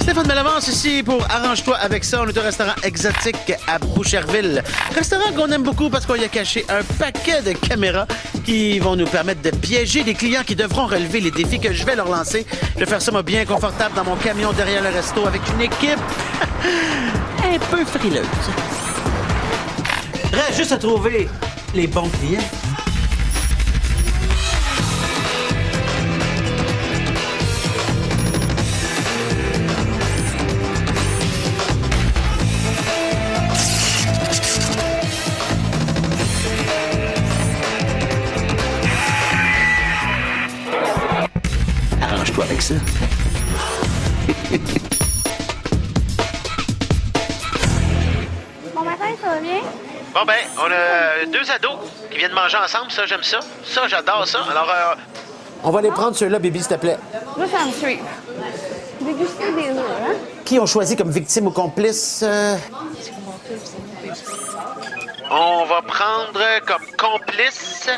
Stéphane Bellavance ici pour Arrange-toi avec ça. On est au restaurant exotique à Boucherville. Restaurant qu'on aime beaucoup parce qu'on y a caché un paquet de caméras qui vont nous permettre de piéger les clients qui devront relever les défis que je vais leur lancer. Je vais faire ça moi bien confortable dans mon camion derrière le resto avec une équipe un peu frileuse. Reste juste à trouver les bons clients. Arrange-toi avec ça. Bon matin, ça va bien? Bon ben, on a deux ados qui viennent manger ensemble. Ça, j'aime ça. Ça, j'adore ça. Alors, on va les prendre ceux-là, Bibi, s'il te plaît. Moi, ça me suit. Déguster des œufs, hein? Qui ont choisi comme victime ou complice? On va prendre comme complice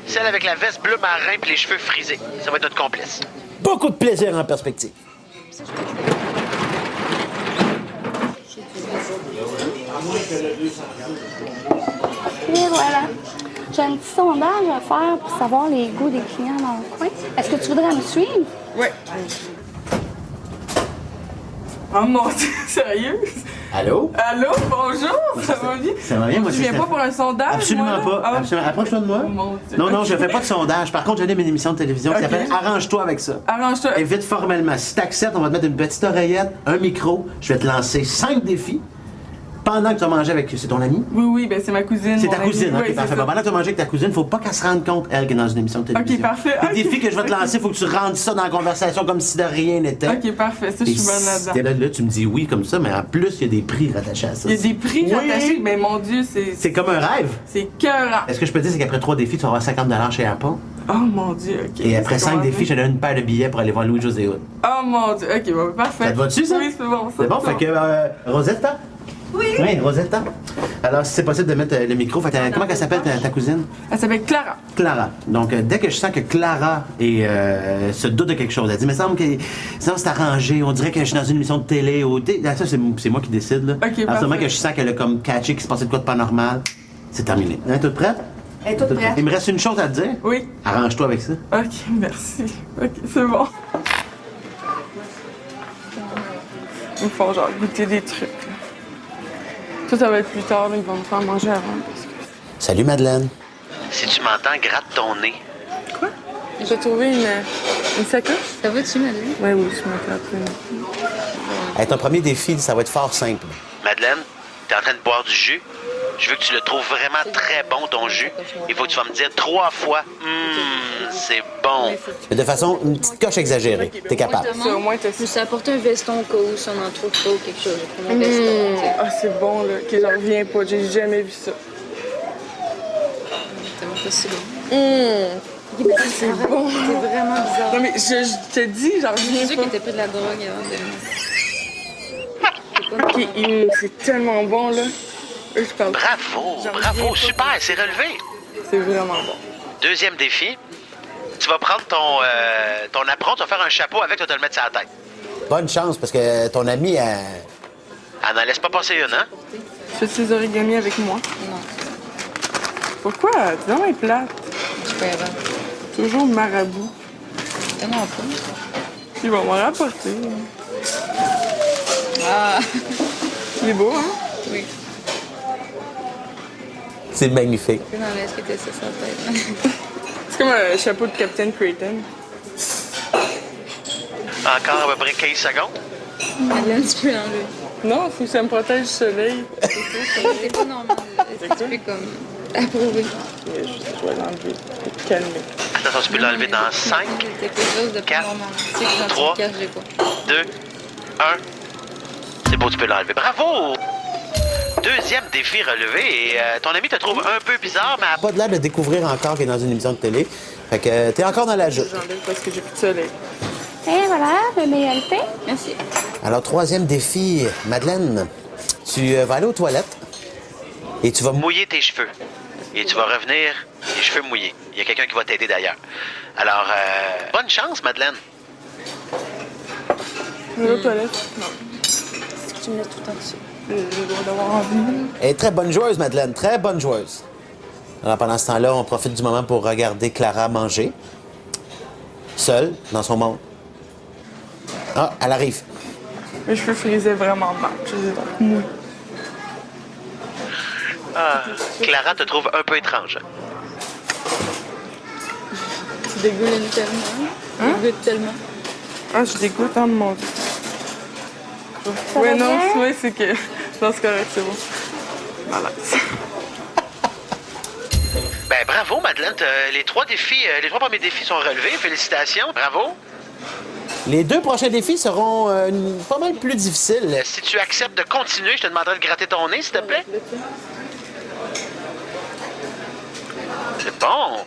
celle avec la veste bleu marin et les cheveux frisés. Ça va être notre complice. Beaucoup de plaisir en perspective. Et voilà. J'ai un petit sondage à faire pour savoir les goûts des clients dans le coin. Est-ce que tu voudrais me suivre? Oui. Oh mon Dieu, sérieux? Allô? Allô, bonjour, ça va bien? Ça va bien, moi, Tu viens pas pour un sondage? Absolument moi, pas. là? Absolument. Approche-toi de moi. Oh mon Dieu. Non, non, Ok. je fais pas de sondage. Par contre, j'anime une émission de télévision qui Ok. s'appelle Arrange-toi avec ça. Arrange-toi. Invite formellement. Si t'acceptes, on va te mettre une petite oreillette, un micro. Je vais te lancer 5 défis. Pendant que tu vas manger avec... C'est ton ami? Oui, oui, ben c'est ma cousine. C'est mon ta amie. cousine, Oui, ok, c'est parfait. ça. Bon, pendant que tu vas manger avec ta cousine, faut pas qu'elle se rende compte, elle, qu'elle est dans une émission de télévision. Ok, parfait. Les défis que je vais te lancer, faut que tu rentres ça dans la conversation comme si de rien n'était. Ok, parfait, ça, je Et suis bonne là-dedans. là, tu me dis oui comme ça, mais en plus, il y a des prix rattachés à ça. Il y a des prix Oui. rattachés, mais mon Dieu, C'est comme un rêve. c'est cœurant. Est-ce que je peux te dire, c'est qu'après 3 défis, tu vas avoir 50$ chez Apple? Oh mon Dieu, ok. Et après C'est 5 comment défis, je ça? te donne une paire de billets pour aller voir Louis-José Hood. Oh mon Dieu, ok, bon, parfait. Ça te va dessus, ça? Oui, c'est bon, ça. C'est bon, fait que Rosetta? Oui. Oui, Rosetta. Alors, si c'est possible de mettre le micro, fait que, comment elle s'appelle ta cousine? Elle s'appelle Clara. Clara. Donc, dès que je sens que Clara se doute de quelque chose, elle dit, mais il semble que sinon c'est arrangé, on dirait que je suis dans une émission de télé ou... Ça, c'est moi qui décide, là. Ok, À ce moment parfait. que je sens qu'elle a comme catché qu'il se passait de quoi de pas normal, c'est terminé. Hein, toute prête? Elle est toute prête. Il me reste une chose à te dire. Oui. Arrange-toi avec ça. Ok, merci. Ok, c'est bon. Ils me font genre goûter des trucs. Là. Ça va être plus tard, là, ils vont me faire manger avant. Parce que... Salut, Madeleine. Si tu m'entends, gratte ton nez. Quoi? J'ai trouvé une sacoche. Ça va-tu, Madeleine? Oui, oui, je m'en fais Hey, ton premier défi, ça va être fort simple. Madeleine, t'es en train de boire du jus. Je veux que tu le trouves vraiment très bon, ton jus. Il faut que tu vas me dire 3 fois, c'est bon. Mais de façon, une petite coche exagérée. T'es capable. Ça, au moins, t'as Je me suis apporté un veston au cas où si on en trouve pas ou quelque chose. J'ai pris mon veston. tu sais. Ah, c'est bon, là, que j'en reviens pas. J'ai jamais vu ça. C'est même pas si bon. C'est bon. C'est vraiment bizarre. Non, mais je te dis, j'en Je suis reviens sûre pas. qu'il était pris de la drogue avant de... Ok, c'est tellement bon, là. Je parle. Bravo, J'en bravo, reviens pas. super, c'est relevé. C'est vraiment bon. Deuxième défi, tu vas prendre ton apron, tu vas faire un chapeau avec, tu vas te le mettre sur la tête. Bonne chance, parce que ton ami, elle n'en laisse pas passer une, hein? Tu fais tes origamis avec moi. Non, Pourquoi? T'es vraiment plate. je suis pas avant. Toujours marabout. Tellement pas. Il va m'en rapporter. Ah! Il est beau, hein? Oui. C'est magnifique. Je sais dans l'aise que t'as ça sur la tête. C'est comme un chapeau de Captain Creighton. Encore à peu près 15 secondes. Madeleine, tu peux l'enlever. Non, faut que ça me protège du soleil. C'est pas normal. Tu peux comme approuver. Je vais l'enlever pour te calmer. Attention, tu peux l'enlever dans 5, C'est quelque chose de pas Quatre, normal. Tu sais que dans trois. le cache, j'ai pas. 2, 1. C'est beau, tu peux l'enlever. Bravo! Deuxième défi relevé et ton ami te trouve un peu bizarre, mais elle a pas de l'air de découvrir encore qu'elle est dans une émission de télé. Fait que t'es encore dans la joute. J'enlève parce que j'ai plus de soleil. Et voilà, le l'égalité. Merci. Alors, troisième défi, Madeleine, tu vas aller aux toilettes et tu vas mouiller tes cheveux. Et tu vas revenir les cheveux mouillés. Il y a quelqu'un qui va t'aider d'ailleurs. Alors, bonne chance, Madeleine. Je vais aux toilettes. Non. Est-ce que tu me laisses tout le temps dessus? J'ai le droit d'avoir envie. Elle est très bonne joueuse, Madeleine, très bonne joueuse. Alors, pendant ce temps-là, on profite du moment pour regarder Clara manger. Seule, dans son monde. Ah, elle arrive. Mes cheveux frisaient vraiment mal. Je les ai donc mous. Ah, Clara te trouve un peu étrange. Tu dégoûtes tellement. Hein? Tu dégoûtes tellement. Ah, je dégoûte, hein, de mon Dieu. Ça Ouais, va non, bien? ouais, c'est que. Non, c'est correct, c'est bon. Voilà. Ben, bravo, Madeleine. Les trois premiers défis sont relevés. Félicitations. Bravo. Les 2 prochains défis seront pas mal plus difficiles. Si tu acceptes de continuer, je te demanderai de gratter ton nez, s'il te plaît. C'est bon.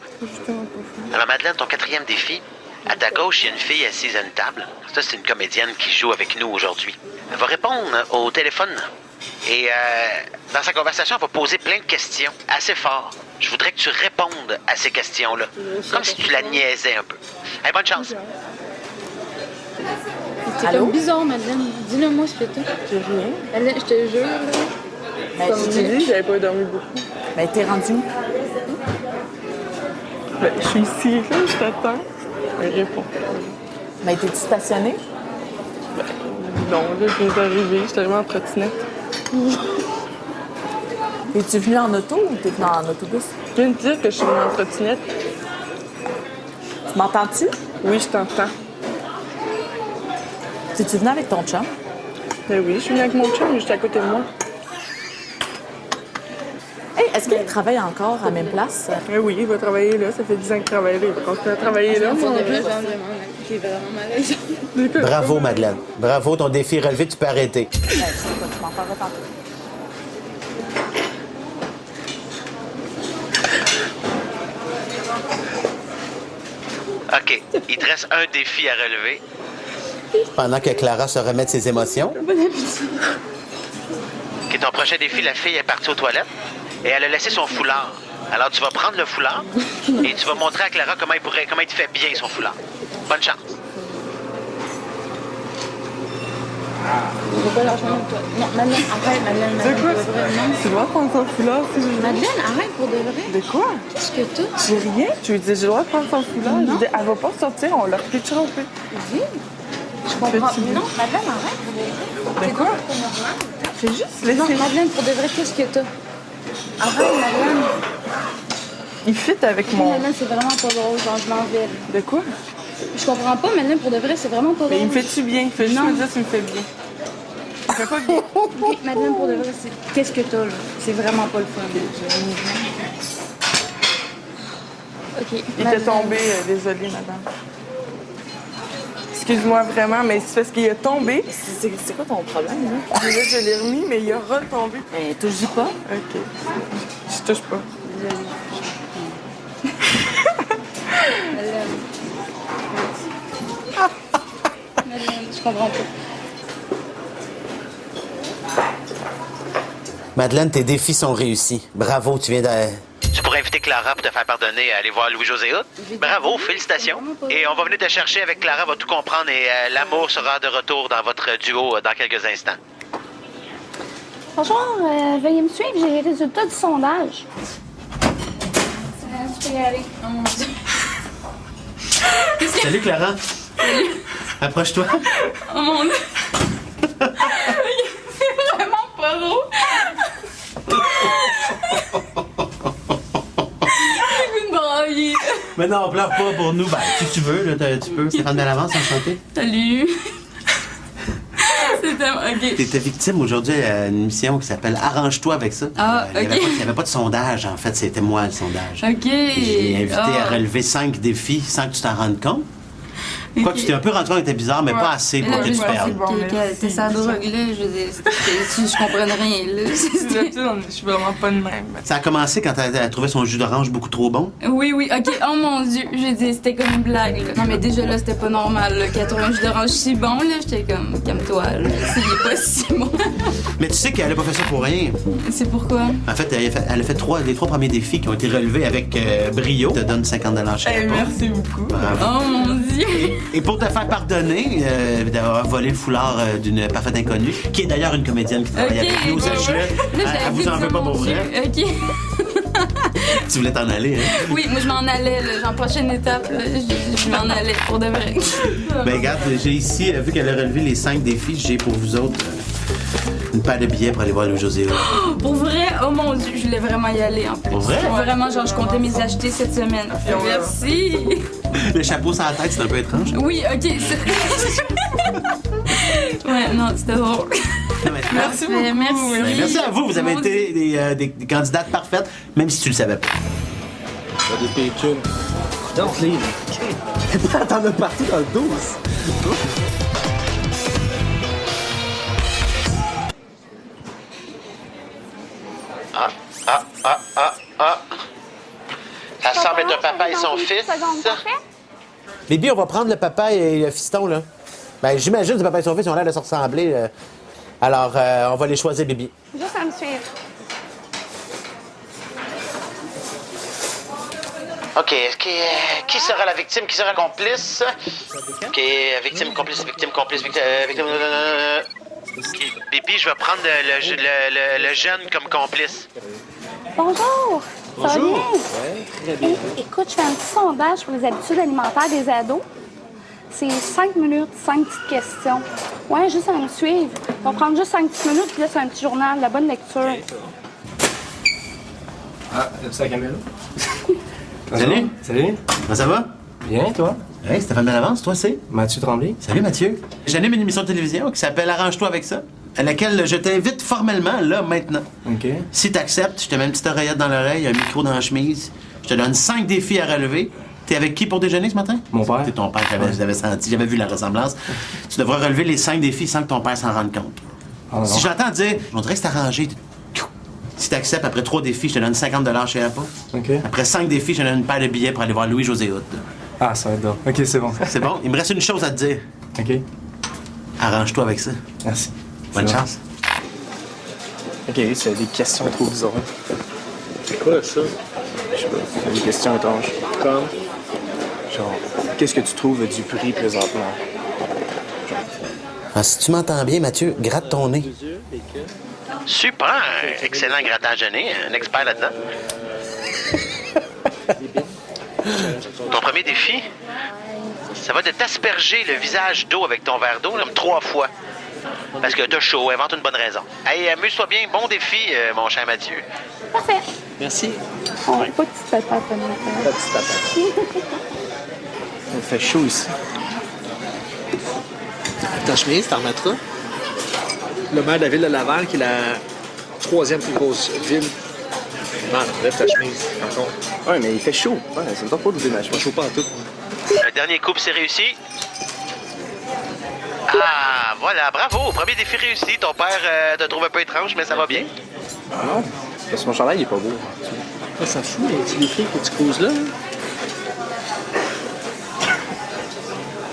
Alors, Madeleine, ton 4e défi. À ta gauche, il y a une fille assise à une table. Ça, c'est une comédienne qui joue avec nous aujourd'hui. Elle va répondre au téléphone. Et dans sa conversation, elle va poser plein de questions, assez fort. Je voudrais que tu répondes à ces questions-là. Comme si tu la niaisais un peu. Hey, bonne chance. C'est comme bizarre, Madeleine. Dis-le moi, s'il te plaît. J'ai rien. Madeleine, je te jure, là. Ben, Comme tu dis, j'avais pas dormi beaucoup. ben, t'es rendu où? Ben, je suis ici, là, je t'attends. Elle répond. Ben, t'es-tu stationné? Non, là, je viens d'arriver. Je suis arrivée en trottinette. Es-tu venu en auto ou t'es venu en autobus? Je viens de dire que je suis venue en trottinette. Tu m'entends-tu? Oui, je t'entends. Es-tu venu avec ton chum? Ben oui, je suis venue avec mon chum, juste à côté de moi. Hey, est-ce qu'il travaille encore à la même place? Ben oui, il va travailler là. Ça fait 10 ans qu'il travaille là. Il va continuer à travailler là. Pour de vrai, genre, vraiment, t'es vraiment malaise. Bravo, Madeleine. Bravo, ton défi est relevé, tu peux arrêter. Ben, je sais pas, tu m'en parleras tantôt. OK. Il te reste un défi à relever. Pendant que Clara se remet de ses émotions. Bon appétit. OK, ton prochain défi, la fille est partie aux toilettes et elle a laissé son foulard. Alors, tu vas prendre le foulard et tu vas montrer à Clara comment il te fait bien, son foulard. Bonne chance. Je veux pas l'argent de toi. Non, Madeleine, arrête, Madeleine. C'est quoi? Pour de vrai, non. Tu dois prendre son foulard si je veux. Madeleine, arrête pour de vrai. De quoi? Qu'est-ce que t'as? J'ai rien. Tu lui dis, j'ai le droit de prendre son foulard. Je lui dis, elle va pas sortir, on leur pitchera un peu. Oui. Je comprends. Fais-tu bien? Non, Madeleine, arrête pour de vrai. De quoi? C'est normal. Fais juste Non, laisser. Madeleine, pour de vrai, qu'est-ce que t'as? Arrête, Madeleine. Il fit avec mon. Madeleine, c'est vraiment pas drôle, genre, je m'en vais. De quoi? Je comprends pas, Madeleine, pour de vrai, c'est vraiment pas drôle. Mais il me fait-tu bien? Fais juste Non. me dire tu me fais bien. Il me fait pas bien. Ok, Madeleine, pour de vrai, qu'est-ce que t'as, là? C'est vraiment pas le fun. OK. Il était Madeleine. tombé, désolée, madame. Excuse-moi vraiment, mais c'est parce qu'il est tombé. C'est quoi ton problème, là? Là, je l'ai remis, mais il a retombé. Ben, touche-y pas. OK. Je touche pas. Madeleine, je comprends pas. Madeleine, tes défis sont réussis. Bravo, tu viens de... Tu pourrais inviter Clara pour te faire pardonner à aller voir Louis-José Hood. Bravo, félicitations. Et on va venir te chercher avec Clara, va tout comprendre et l'amour sera de retour dans votre duo dans quelques instants. Bonjour, veuillez me suivre, j'ai les résultats du sondage. Tu peux y aller. Oh mon Dieu. Salut, Clara. Approche-toi. Oh mon Dieu. C'est vraiment pas drôle. J'ai une braille. Mais non, pleure pas pour nous. Ben, si tu veux, là, tu peux. Stéphane Bellavance, enchanté. Salut. C'est tellement... OK. T'étais victime aujourd'hui à une émission qui s'appelle Arrange-toi avec ça. Ah, Il OK. n'y avait pas de sondage, en fait. C'était moi, le sondage. OK. J'ai invité à Ah. relever 5 défis sans que tu t'en rendes compte. Quoi que tu t'es un peu rendu compte que t'étais bizarre, mais pas assez pour Là, que je tu sais perdes. Bon, que merci. t'es sa drogue, là. Je veux dire, je comprenais rien, là. D'habitude, je suis vraiment pas de même. Ça a commencé quand elle a trouvé son jus d'orange beaucoup trop bon. Oui, oui, OK. Oh mon Dieu, je veux dire, c'était comme une blague, là. Non, mais déjà, là, c'était pas normal, là. 80 jus d'orange si bon, là. J'étais comme, calme-toi, là. C'est pas si bon. Mais tu sais qu'elle a pas fait ça pour rien. C'est pourquoi? En fait, elle a fait les 3 premiers défis qui ont été relevés avec brio. Ça te donne 50 chez Hey, Apple. merci beaucoup. Bravo. Oh mon Dieu. Et pour te faire pardonner d'avoir volé le foulard d'une parfaite inconnue, qui est d'ailleurs une comédienne qui travaille avec nous, sache-le, elle vous en veut pas pour vrai. OK. Tu voulais t'en aller, hein? Oui, moi, je m'en allais, là. Genre, prochaine étape, là, je m'en allais, pour de vrai. Ben, regarde, j'ai ici, vu qu'elle a relevé les 5 défis, j'ai pour vous autres une paire de billets pour aller voir Louis-José. Pour vrai, oh mon Dieu, je voulais vraiment y aller, en plus. Pour vrai? Vraiment, genre, je comptais m'y acheter cette semaine. Merci. Le chapeau sans la tête, c'est un peu étrange. Oui, OK. Ouais, non, c'était drôle. Merci beaucoup. Merci. Ben, merci à vous, vous avez Mon été des candidates parfaites, même si tu le savais pas. Des pécules. Donc, livre. T'en as parti dans le 12. Ça semble être un papa et son fils. Bibi, on va prendre le papa et le fiston, là. Ben, j'imagine que le papa et son fils ont l'air de se ressembler. Alors, on va les choisir, Bibi. Juste à me suivre. OK. Qui sera la victime? Qui sera le complice? OK, victime, complice. OK, Bibi, je vais prendre le jeune comme complice. Bonjour. Ça va bien? Ouais, très bien. Écoute, je fais un petit sondage pour les habitudes alimentaires des ados. C'est 5 minutes, 5 petites questions. Ouais, juste à me suivre. On va prendre juste 5 petites minutes, puis là, c'est un petit journal, de la bonne lecture. Ah, c'est la caméra? Salut. Salut. Comment ça va? Bien, toi? Hey, Stéphane Bellavance, toi, c'est? Mathieu Tremblay? Salut, Mathieu. J'anime une émission de télévision qui s'appelle Arrange-toi avec ça, à laquelle je t'invite formellement, là, maintenant. OK. Si t'acceptes, je te mets une petite oreillette dans l'oreille, un micro dans la chemise. Je te donne 5 défis à relever. T'es avec qui pour déjeuner ce matin? Mon père. T'es ton père, j'avais senti, j'avais vu la ressemblance. Tu devras relever les 5 défis sans que ton père s'en rende compte. Ah, non. Si j'entends dire, on dirait que c'est arrangé. Si t'acceptes, après 3 défis, je te donne 50 $ chez Apple. OK. Après 5 défis, je te donne une paire de billets pour aller voir Louis-José Hood. Ah, ça va être drôle. OK, c'est bon. C'est bon? Il me reste une chose à te dire. OK. Arrange-toi avec ça. Merci. Bonne C'est bon. chance. OK, c'est des questions trop bizarres. C'est quoi ça? Je sais pas. C'est des questions étranges. Comme? Genre, qu'est-ce que tu trouves du prix présentement? Ah, si tu m'entends bien, Mathieu, gratte ton nez. Lesquels? Super! Excellent grattage de nez, un expert là-dedans. Ton premier défi, ça va de t'asperger le visage d'eau avec ton verre d'eau, comme 3 fois. Parce que t'as chaud, invente une bonne raison. Hey, amuse-toi bien, bon défi, mon cher Mathieu. Parfait. Merci. On pas de petite patate, Ta petite patate. Il fait chaud ici. Ta chemise, t'en remettras. Le maire de la ville de Laval, qui est la 3e plus grosse ville. Non, lève ta chemise, par contre. Ouais, mais il fait chaud. Ouais, ça me tente pas d'ouvrir ma Je chemise. chaud pas en tout. Le dernier couple, c'est réussi. Ah, voilà, bravo, premier défi réussi. Ton père te trouve un peu étrange, mais ça va bien. Ah non? Parce que mon chandail, il est pas beau. Ah, ça fout, les filles que tu causes là.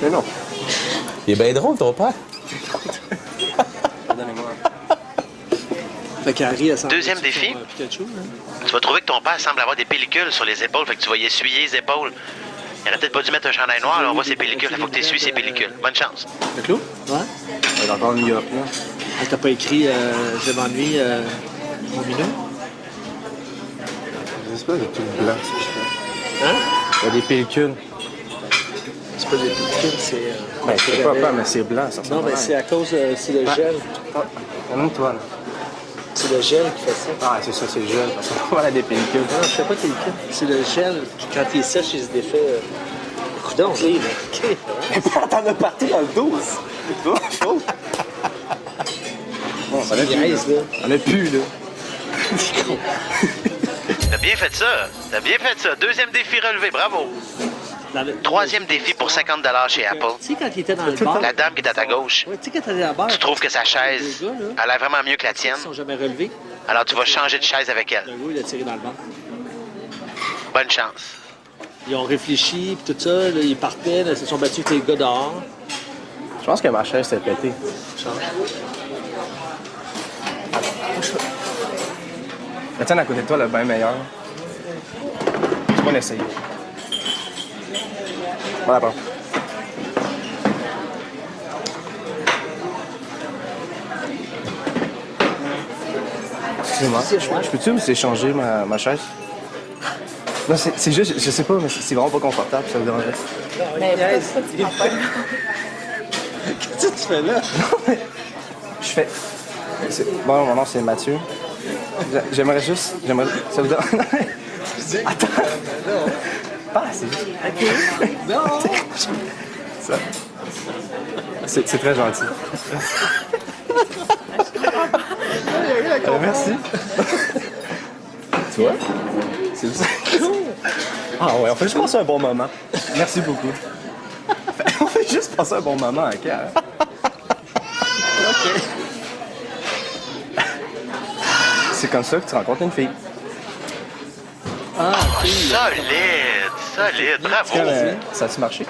Mais non. Il est bien drôle, ton père. Pardonnez-moi. Fait qu'Harry, elle s'en Deuxième va défi. sur son, Pikachu, hein? Tu vas trouver que ton père semble avoir des pellicules sur les épaules, fait que tu vas y essuyer les épaules. Il aurait peut-être pas dû mettre un chandail noir, là, on voit ses pellicules. Il faut que tu essuies ses pellicules. Bonne chance. Le clou? Ouais. Il est encore à New York, là. Elle t'a pas écrit je m'ennuie au minute? Je sais pas, il y a tout le blanc, ça, je sais Hein? pas. Il y a des pellicules. C'est pas des pellicules, c'est. Ben, je sais pas, mais c'est blanc, ça. Non, mais c'est à cause. C'est le gel. Amène-toi, là. C'est le gel qui fait ça. Ah, c'est ça, c'est le gel. Parce qu'on va des pellicules. Non, je sais pas pellicule. C'est le gel qui, quand il est sèche, il se défait. Coudon, OK. Mais t'en as parti dans le 12. Bon, ça Il reste, là. On a plus, là. T'as bien fait ça. T'as bien fait ça. Deuxième défi relevé, bravo. Troisième défi pour 50 $ chez Apple. Tu sais, quand il était dans le bar. La dame qui est à ta gauche. Ouais, tu sais, quand t'étais dans le bar. Tu trouves que sa chaise Les gars, là, a l'air vraiment mieux que la tienne. ils sont jamais relevés. Alors tu vas changer de chaise avec elle. Le gars, il a tiré dans le bar. Bonne chance. Ils ont réfléchi, puis tout ça. Là, ils partaient, là, ils se sont battus avec les gars dehors. Je pense que ma chaise s'est pétée. Change. La tienne à côté de toi, elle est bien meilleure. Tu vas l'essayer. Voilà, pas. Excusez-moi. Je peux-tu vous échanger ma chaise? Non, c'est juste, je sais pas, mais c'est vraiment pas confortable, ça vous dérangerait. Mais pourquoi tu prends pas? Qu'est-ce que tu fais là? Non, mais je fais... Bon, mon nom, c'est Mathieu. J'aimerais... Ça vous dérange? Attends. Pas, c'est juste... OK. Non. Ça... C'est très gentil. Merci. Tu vois? C'est ça. Ah ouais, on fait juste passer un bon moment. Merci beaucoup. On fait juste passer un bon moment, OK? OK. C'est comme ça que tu rencontres une fille. Ah, solide, bravo. Ça a-tu marché?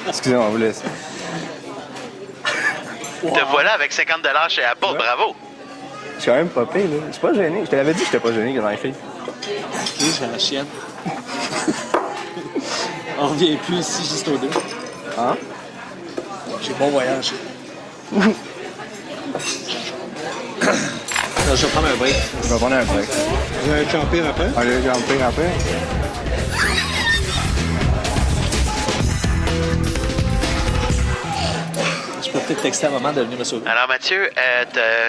Excusez-moi, on vous laisse. Te voilà avec 50 $ chez Apple, bravo. Je suis quand même pas payé, là. Je suis pas gêné. Je te l'avais dit que j'étais pas gêné dans les filles. OK, j'ai la chienne. On revient plus ici, juste aux deux. Hein? J'ai bon voyage. Je vais prendre un break. Je vais prendre un break. Vous allez camper après? Allez, camper après. Je peux peut-être texter à maman de venir me sauver. Alors Mathieu,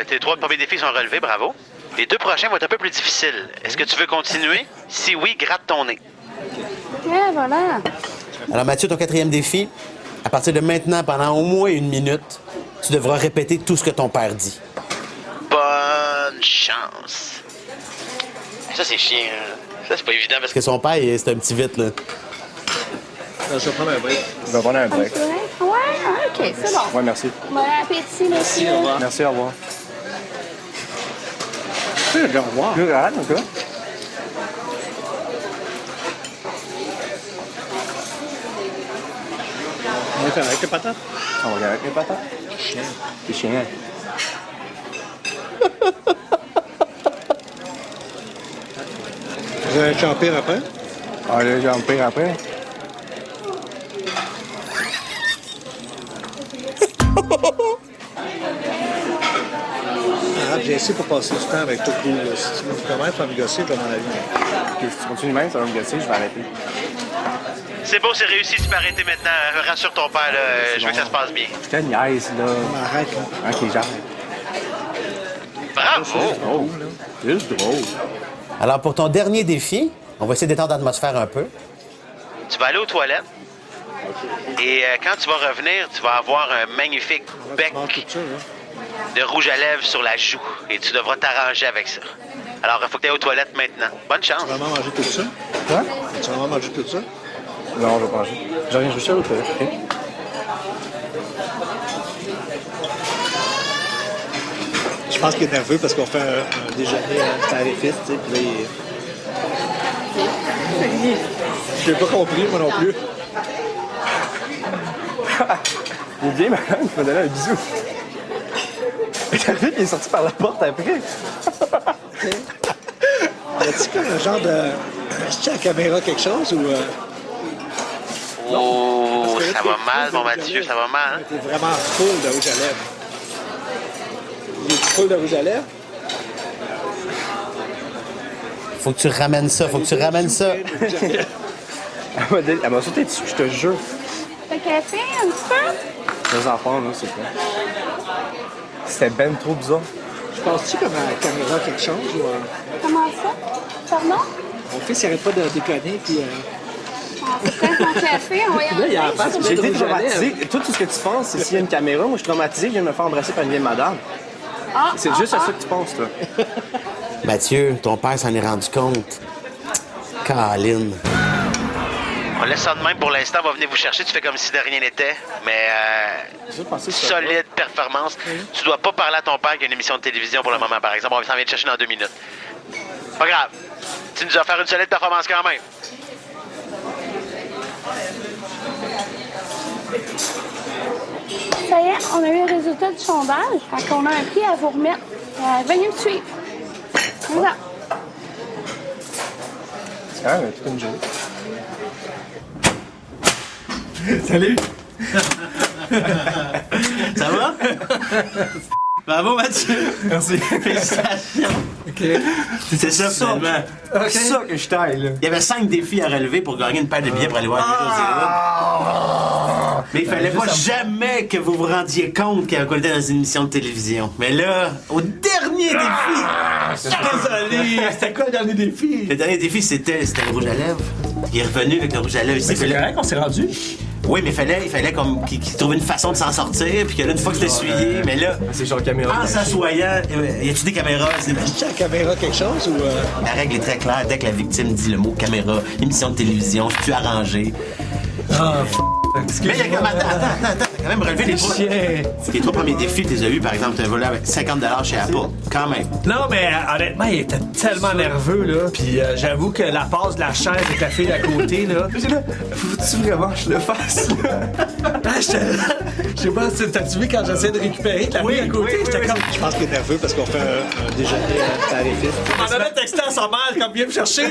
tes 3 premiers défis sont relevés, bravo. Les 2 prochains vont être un peu plus difficiles. Est-ce que tu veux continuer? Si oui, gratte ton nez. Ouais, voilà. Alors Mathieu, ton 4e défi, à partir de maintenant, pendant au moins 1 minute, tu devras répéter tout ce que ton père dit. Bonne chance. Ça, c'est chiant. Ça, c'est pas évident parce que son père, c'est un petit vite, là. Je vais prendre un break. Je vais prendre un break. Ouais, OK, c'est bon. Ouais, merci. Bon appétit, monsieur. Au revoir. Merci, au revoir. Au revoir. Arrête, mon gars. On va faire avec les patates. On va regarder avec les patates. Chien. C'est chiant. Vous allez camper après? Allez, camper après. J'ai essayé pour passer du temps avec tout le coup. Si tu me permets de me gosser, je vais m'en aller. Ok, si tu continues même, ça va me gâcher, je vais arrêter. C'est beau, c'est réussi, tu peux arrêter maintenant. Rassure ton père, là. Je veux que ça se passe bien. Je te niaise, là. Arrête, là. Ok, j'arrête. Bravo! Oh, c'est juste drôle. Alors, pour ton dernier défi, on va essayer d'étendre l'atmosphère un peu. Tu vas aller aux toilettes. Et quand tu vas revenir, tu vas avoir un magnifique bec de rouge à lèvres sur la joue. Et tu devras t'arranger avec ça. Alors, il faut que tu ailles aux toilettes maintenant. Bonne chance. Tu vas vraiment manger tout ça? Quoi? Tu vas vraiment manger tout ça? Non, je vais pas manger. Je reviens juste à l'autre, ok? Je pense qu'il est nerveux parce qu'on fait un déjeuner tarifiste, tu sais, puis là, je l'ai pas compris, moi non plus. Il est bien malade, il m'a donné un bisou. Et t'as vu qu'il est sorti par la porte après. Y a-t-il comme un genre de... Est-ce à la caméra quelque chose ou... Oh, Parce que là, ça t'es va mal, full mon de Mathieu, rouge à ça va mal. lèvres. T'es vraiment full de rouge à lèvres. Il est full de rouge à lèvres? Faut que tu ramènes ça, faut que tu ramènes ça. Elle m'a sauté dessus, je te jure. Le café, un petit peu? Les enfants, là, c'est quoi? C'était ben trop bizarre. Je pense-tu comme à la caméra quelque chose ou... Comment ça? Pardon? Mon fils, il arrête pas de déconner, puis... On se prend mon café, on va y Là, il y a la aller. face, J'ai été rouge à traumatisé. lèvres. Toi, tout ce que tu penses, c'est s'il y a une caméra. Moi, je suis traumatisé, je viens de me faire embrasser par une vieille madame. C'est juste à ça que tu penses, toi. Mathieu, ton père s'en est rendu compte. Caroline. On laisse ça de même pour l'instant, on va venir vous chercher, tu fais comme si de rien n'était, mais solide performance. Tu dois pas parler à ton père qu'il y a une émission de télévision pour le moment, par exemple. On s'en vient te chercher dans 2 minutes. Pas grave. Tu nous as fait une solide performance quand même. Ça y est, on a eu le résultat du sondage. Fait qu'on a un prix à vous remettre. Venez me suivre. Voilà. C'est quand même toute une journée. Salut! Ça va? Bravo, Mathieu. Merci. Félicitations. OK. C'est ça, finalement. C'est ça que je taille, là. Il y avait 5 défis à relever pour gagner une paire de billets pour aller voir les Mais il fallait pas jamais que vous vous rendiez compte qu'on était dans une émission de télévision. Mais là, au dernier défi... Désolé! C'était quoi le dernier défi? Le dernier défi, c'était le rouge à lèvres. Il est revenu avec le rouge à lèvres. Mais c'est correct, on s'est rendu. Oui, mais il fallait comme qu'il trouve une façon de s'en sortir, puis que là, une fois que c'était essuyé, mais là, C'est genre caméra. en s'assoyant, y a-tu des caméras? La caméra quelque chose ou. La règle est très claire. Dès que la victime dit le mot caméra, émission de télévision, je suis arrangé. Ah, Mais il y a quand même, attends, t'as quand même relevé les trois. Les 3 premiers défis, tu les as eu, par exemple, t'as volé avec 50 $ chez Apple. Quand même. Non, mais honnêtement, il était tellement nerveux, là. Puis j'avoue que la passe de la chaise avec la fille à côté, là. J'ai là, faut-tu vraiment que je le fasse, là? Ah, j'étais là. Je sais pas, t'as-tu vu quand j'essayais de récupérer la fille à côté? J'étais comme. Je pense qu'il est nerveux parce qu'on fait un déjeuner tarifiste. On avait texté à sa mère comme viens me chercher.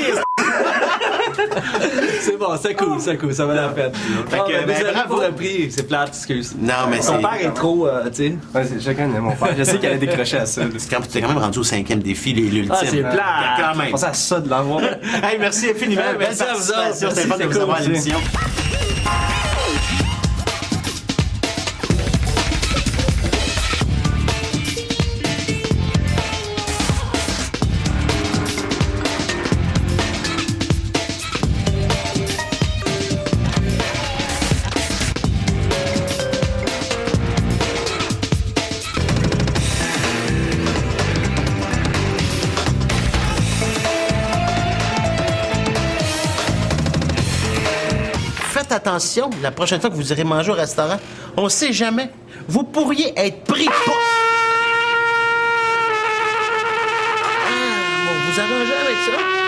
C'est bon, c'est cool, ça vaut la peine. Fait que, ben, désolé bravo. pour le prix, c'est plate, excuse. Non, mais Son c'est. père est trop, tu sais. Ouais, c'est chacun de mon père. Je sais qu'elle a décroché à ça. là. T'es quand même rendu au 5e défi, l'ultime. Ah, c'est plate. Quand Je même. pensais à ça de l'avoir. Hey, merci infiniment. Hey, Belle merci à vous autres. participation. C'était fun de Merci, vous avoir à c'est cool, l'émission. Faites attention, la prochaine fois que vous irez manger au restaurant, on sait jamais, vous pourriez être pris pour... Ah, bon, vous arrangez avec ça?